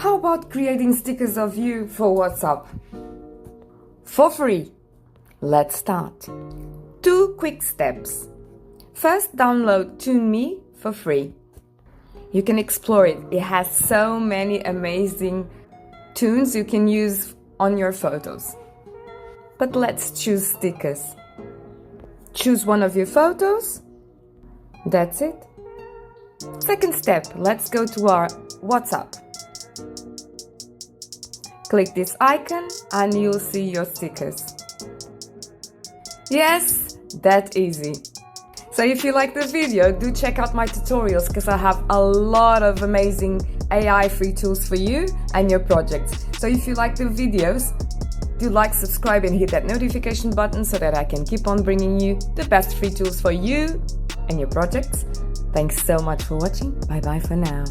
How about creating stickers of you for WhatsApp? For free. Let's start. 2 quick steps. First, download TuneMe for free. You can explore it. It has so many amazing tunes you can use on your photos. But let's choose stickers. Choose one of your photos. That's it. Second step, let's go to our WhatsApp. Click this icon and you'll see your stickers. Yes, that easy. So if you like this video, do check out my tutorials because I have a lot of amazing AI free tools for you and your projects. So if you like the videos, do like, subscribe and hit that notification button so that I can keep on bringing you the best free tools for you and your projects. Thanks so much for watching. Bye bye for now.